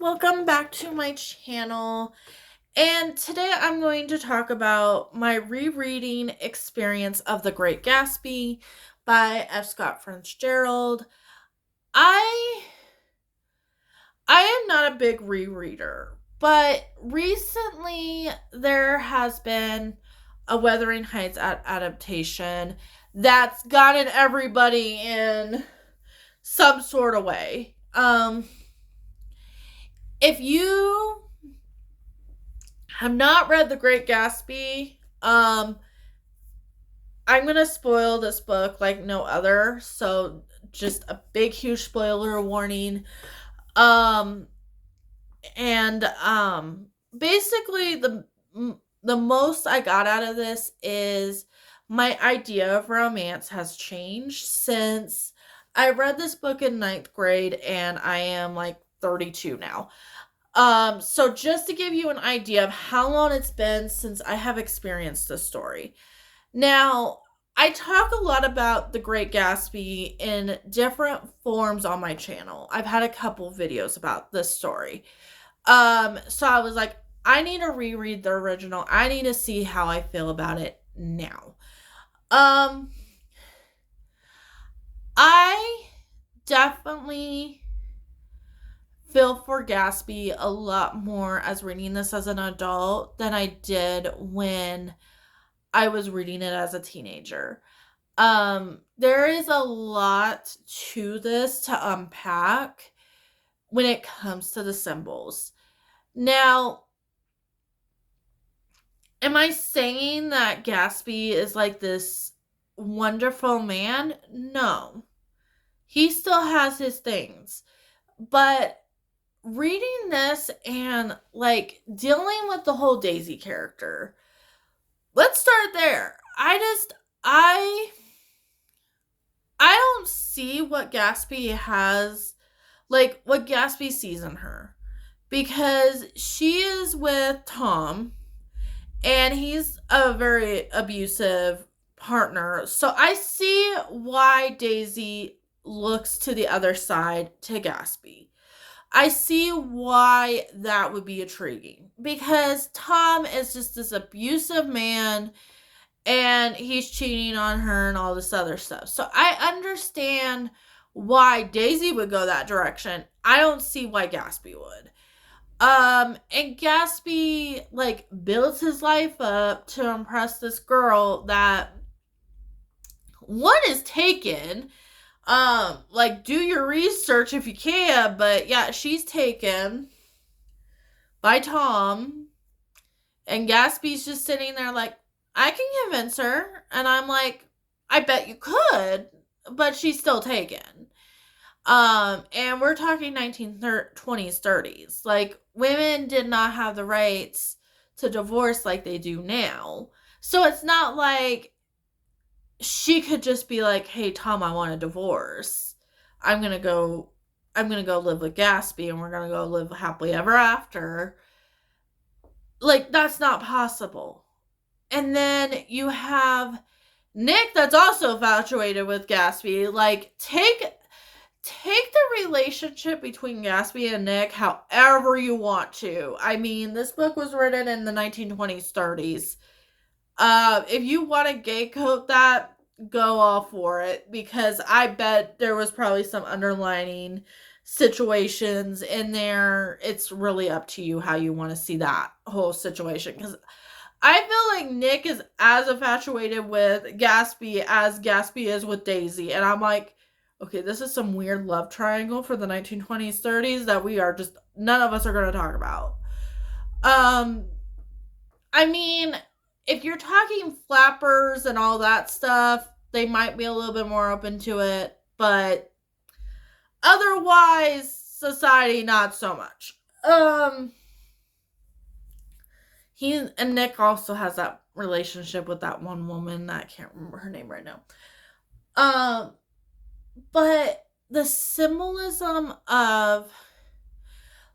welcome back to my channel. And today I'm going to talk about my rereading experience of The Great Gatsby by F. Scott Fitzgerald. I I am not a big rereader, but recently there has been a Wuthering Heights adaptation that's gotten everybody in some sort of way. If you have not read The Great Gatsby, I'm going to spoil this book like no other. So just a big, huge spoiler warning. Um, and basically the most I got out of this is my idea of romance has changed since I read this book in ninth grade, and I am like 32 now. So just to give you an idea of how long it's been since I have experienced this story. Now, I talk a lot about The Great Gatsby in different forms on my channel. I've had a couple videos about this story. So I was like, I need to reread the original. I need to see how I feel about it now. I definitely feel for Gatsby a lot more as reading this as an adult than I did when I was reading it as a teenager. There is a lot to this to unpack when it comes to the symbols. Now, am I saying that Gatsby is like this wonderful man? No. He still has his things. But reading this and like dealing with the whole Daisy character, let's start there. I don't see what Gatsby has, like what Gatsby sees in her, because she is with Tom and he's a very abusive partner. So I see why Daisy looks to the other side to Gatsby. I see why that would be intriguing, because Tom is just this abusive man and he's cheating on her and all this other stuff. So I understand why Daisy would go that direction. I don't see why Gatsby would. And Gatsby like builds his life up to impress this girl that one is taken. Like do your research if you can, but yeah, she's taken by Tom, and Gatsby's just sitting there like, I can convince her. And I'm like, I bet you could, but she's still taken. And we're talking 1920s, 30s. Like, women did not have the rights to divorce like they do now. So it's not like she could just be like, hey, Tom, I want a divorce. I'm going to go live with Gatsby and we're going to go live happily ever after. Like, that's not possible. And then you have Nick that's also infatuated with Gatsby. Like, take the relationship between Gatsby and Nick however you want to. I mean, this book was written in the 1920s, 30s. If you want to gay code that, go all for it, because I bet there was probably some underlining situations in there. It's really up to you how you want to see that whole situation, because I feel like Nick is as infatuated with Gatsby as Gatsby is with Daisy. And I'm like, okay, this is some weird love triangle for the 1920s, 30s that we are just, none of us are going to talk about. I mean, if you're talking flappers and all that stuff, they might be a little bit more open to it. But otherwise, society, not so much. He and Nick also has that relationship with that one woman that I can't remember her name right now. But the symbolism of,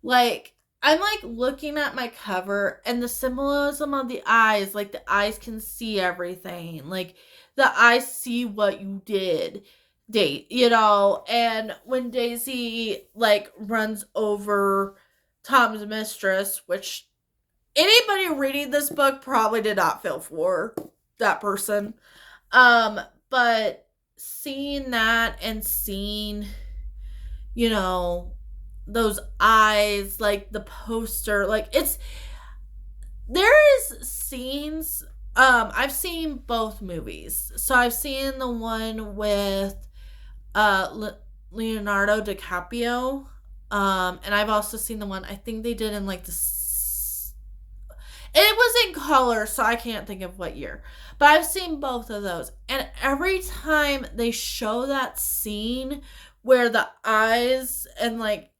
like, I'm like looking at my cover and the symbolism of the eyes, like the eyes can see everything. Like the eyes see what you did, date, you know. And when Daisy like runs over Tom's mistress, which anybody reading this book probably did not feel for that person. But seeing that and seeing, you know, those eyes, like the poster, like there is scenes. I've seen both movies. So I've seen the one with Leonardo DiCaprio. And I've also seen the one I think they did in like it was in color, so I can't think of what year. But I've seen both of those. And every time they show that scene where the eyes and like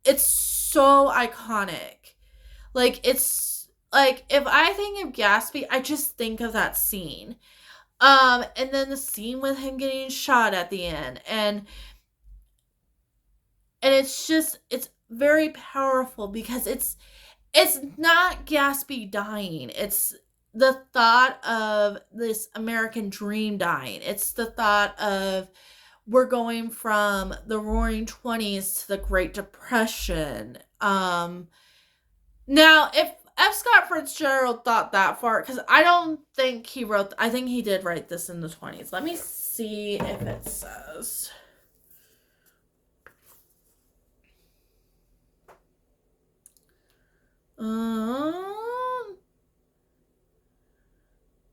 it's so iconic. Like it's like if I think of Gatsby, I just think of that scene. And then the scene with him getting shot at the end and it's very powerful because it's not Gatsby dying. It's the thought of this American dream dying. It's the thought of we're going from the Roaring '20s to the Great Depression. Now, if F. Scott Fitzgerald thought that far, because I don't think he wrote. I think he did write this in the '20s. Let me see if it says.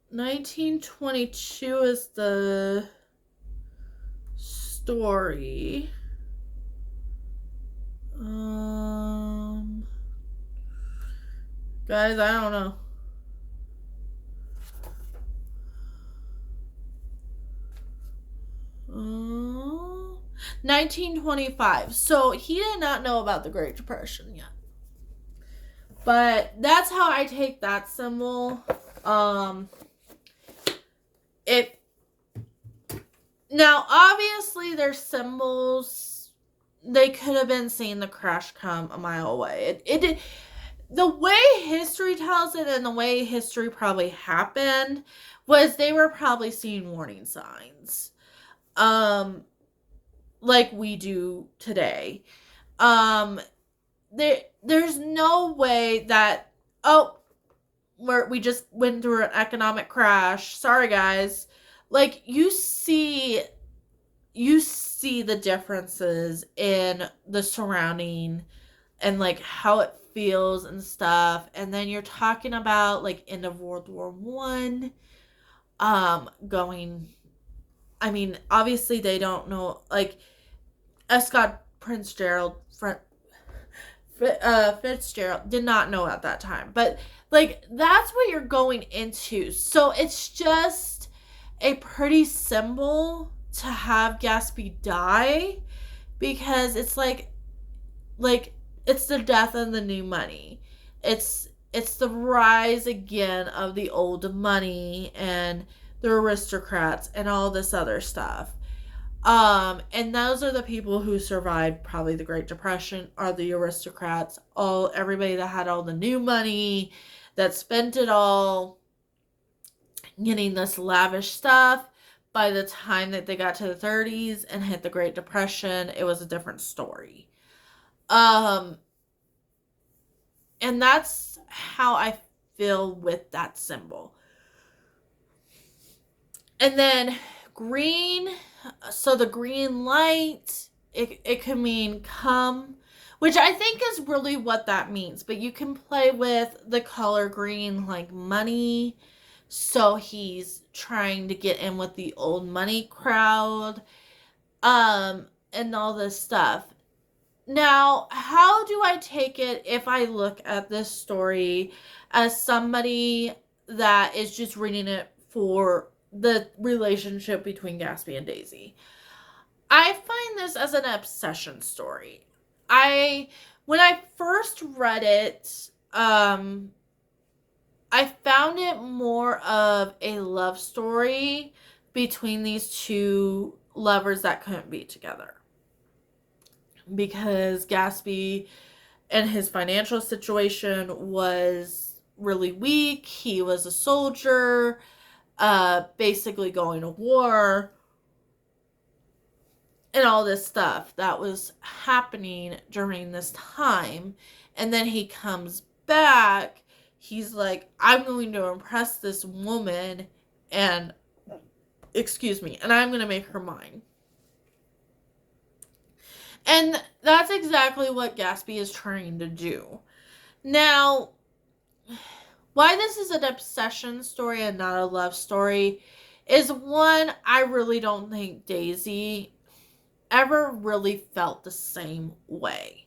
1922 is the story. Guys, I don't know. Uh, 1925. So he did not know about the Great Depression yet. But that's how I take that symbol. It now obviously there's symbols. They could have been seeing the crash come a mile away. It did. The way history tells it and the way history probably happened was they were probably seeing warning signs. Like we do today. There's no way that we just went through an economic crash. Sorry guys. Like you see the differences in the surrounding and like how it feels and stuff. And then you're talking about like end of World War One, going. I mean, obviously they don't know. Like, Scott Fitzgerald did not know at that time, but like that's what you're going into. So it's just a pretty symbol to have Gatsby die because it's like it's the death of the new money. It's the rise again of the old money and the aristocrats and all this other stuff. And those are the people who survived probably the Great Depression are the aristocrats. Everybody that had all the new money, that spent it all getting this lavish stuff. By the time that they got to the 30s and hit the Great Depression, it was a different story. And that's how I feel with that symbol. And then green, so the green light, it can mean come, which I think is really what that means. But you can play with the color green like money. So he's trying to get in with the old money crowd, and all this stuff. Now, how do I take it if I look at this story as somebody that is just reading it for the relationship between Gatsby and Daisy? I find this as an obsession story. When I first read it, I found it more of a love story between these two lovers that couldn't be together. Because Gatsby and his financial situation was really weak. He was a soldier, basically going to war. and all this stuff that was happening during this time. And then he comes back. He's like, I'm going to impress this woman and, excuse me, and I'm going to make her mine. And that's exactly what Gatsby is trying to do. Now, why this is an obsession story and not a love story is, one, I really don't think Daisy ever really felt the same way.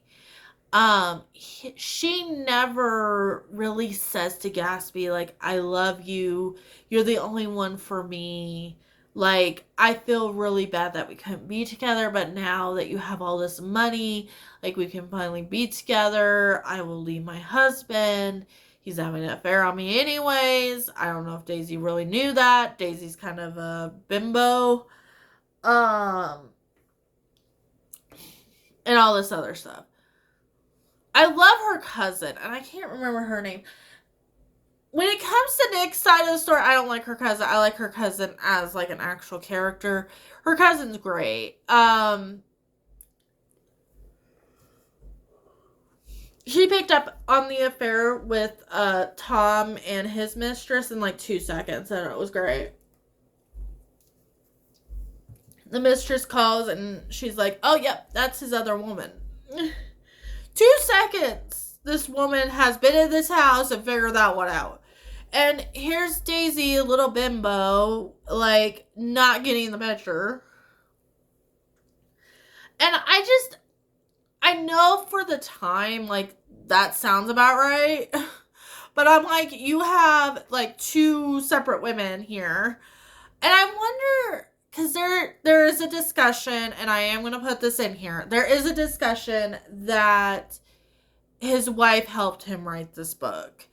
She never really says to Gatsby, like, I love you, you're the only one for me, like, I feel really bad that we couldn't be together, but now that you have all this money, like, we can finally be together. I will leave my husband, he's having an affair on me anyways. I don't know if Daisy really knew that. Daisy's kind of a bimbo, and all this other stuff. I love her cousin, and I can't remember her name. When it comes to Nick's side of the story, I don't like her cousin. I like her cousin as, like, an actual character. Her cousin's great. She picked up on the affair with Tom and his mistress in, like, 2 seconds, and it was great. The mistress calls, and she's like, oh, yep, that's his other woman. 2 seconds, this woman has been in this house and figured that one out. And here's Daisy, a little bimbo, like, not getting the picture. And I know for the time, like, that sounds about right. But I'm like, you have, like, 2 separate women here. And I wonder, because there is a discussion, and I am going to put this in here. There is a discussion that his wife helped him write this book.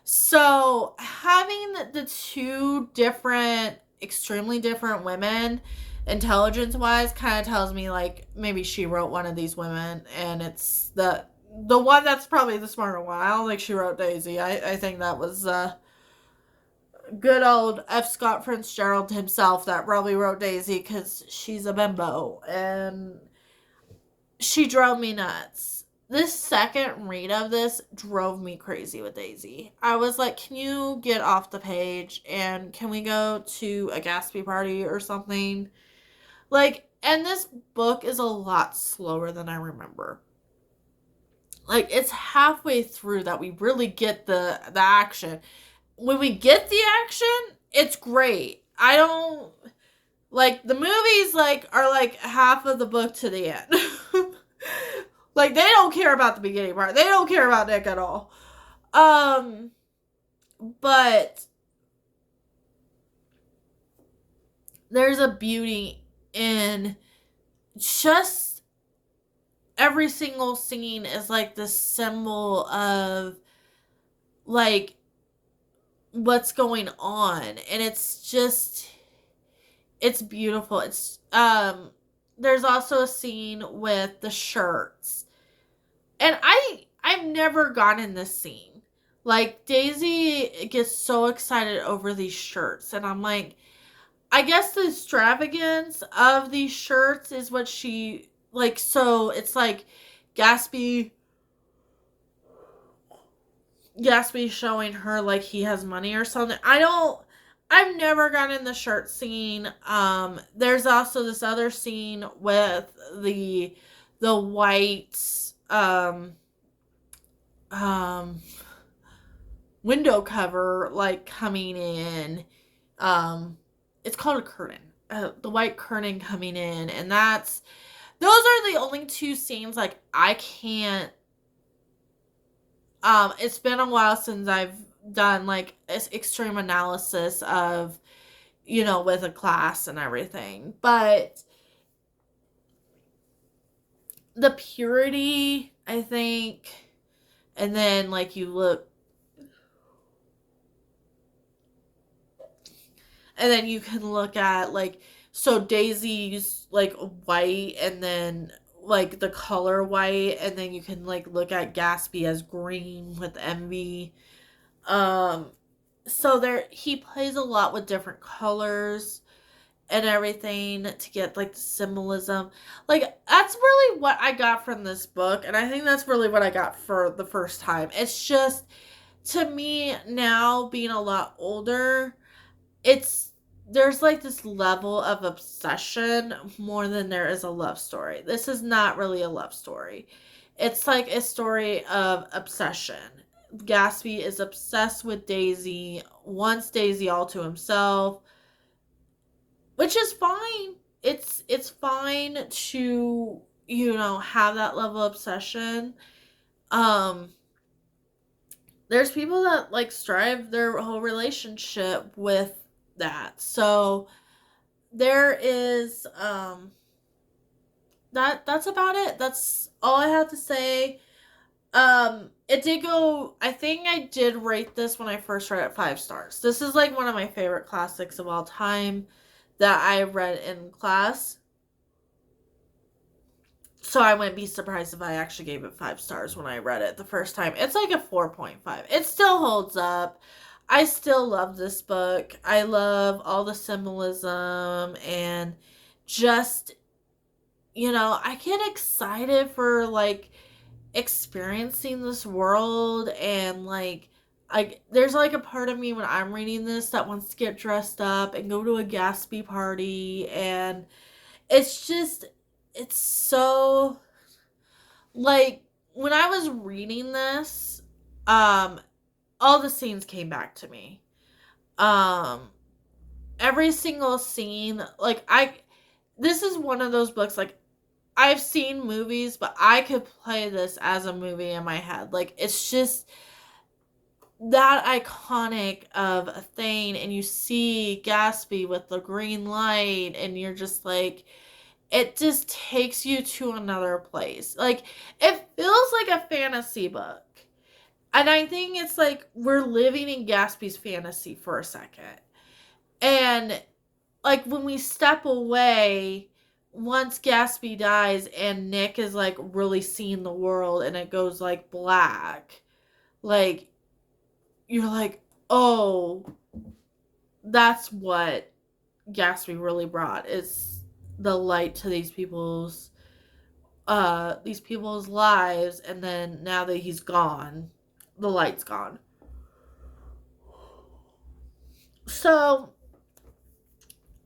So having the 2 different, extremely different women, intelligence-wise, kind of tells me, like, maybe she wrote one of these women, and it's the one that's probably the smarter one. I don't think she wrote Daisy. I think that was good old F. Scott Fitzgerald himself that probably wrote Daisy, because she's a bimbo, and she drove me nuts. This second read of this drove me crazy with Daisy. I was like, can you get off the page and can we go to a Gatsby party or something? Like, and this book is a lot slower than I remember. Like, it's halfway through that we really get the action. When we get the action, it's great. I don't, like, the movies, like, are like half of the book to the end. Like, they don't care about the beginning part. They don't care about Nick at all. But there's a beauty in just every single scene is like the symbol of, like, what's going on. And it's just, it's beautiful. It's, there's also a scene with the shirts. And I've never gotten this scene. Like, Daisy gets so excited over these shirts. And I'm like, I guess the extravagance of these shirts is what she, like, so it's like Gatsby showing her, like, he has money or something. I've never gotten the shirt scene. There's also this other scene with the white, window cover, like, coming in. It's called a curtain. The white curtain coming in, and those are the only 2 scenes, like, I can't, it's been a while since I've done, like, extreme analysis of, you know, with a class and everything, but the purity, I think, and then, like, you look, and then you can look at, like, so Daisy's, like, white, and then, like, the color white, and then you can, like, look at Gatsby as green with envy. So he plays a lot with different colors, and everything to get like the symbolism. Like that's really what I got from this book, and I think that's really what I got for the first time. It's just, to me now, being a lot older, it's there's like this level of obsession more than there is a love story. This is not really a love story. It's like a story of obsession. Gatsby is obsessed with Daisy, wants Daisy all to himself, which is fine. It's fine to, have that level of obsession. Um there's people that like strive their whole relationship with that. So there is that's about it. That's all I have to say. It did go, I think I did rate this when I first read it 5 stars. This is like one of my favorite classics of all time that I read in class. So I wouldn't be surprised if I actually gave it 5 stars when I read it the first time. It's like a 4.5. It still holds up. I still love this book. I love all the symbolism and just, I get excited for like experiencing this world, and like there's like a part of me when I'm reading this that wants to get dressed up and go to a Gatsby party, and it's just, it's so, like, when I was reading this, um all the scenes came back to me. um every single scene, like, this is one of those books, like, I've seen movies, but I could play this as a movie in my head. Like, it's just that iconic of a thing, and you see Gatsby with the green light, and you're just like, it just takes you to another place. Like, it feels like a fantasy book. And I think it's like we're living in Gatsby's fantasy for a second. And like when we step away, once Gatsby dies and Nick is like really seeing the world and it goes like black, like, you're like, oh, that's what Gatsby really brought, is the light to these people's lives, and then now that he's gone, the light's gone. So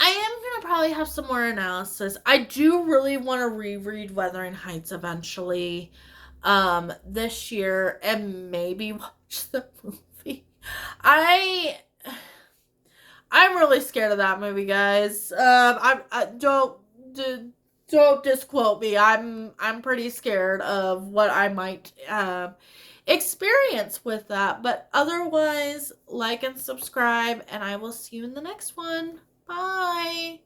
I am gonna probably have some more analysis. I do really want to reread Wuthering Heights eventually, this year, and maybe watch the movie. I I'm really scared of that movie, guys. I don't disquote me. I'm pretty scared of what I might experience with that. But otherwise, like and subscribe, and I will see you in the next one. Bye.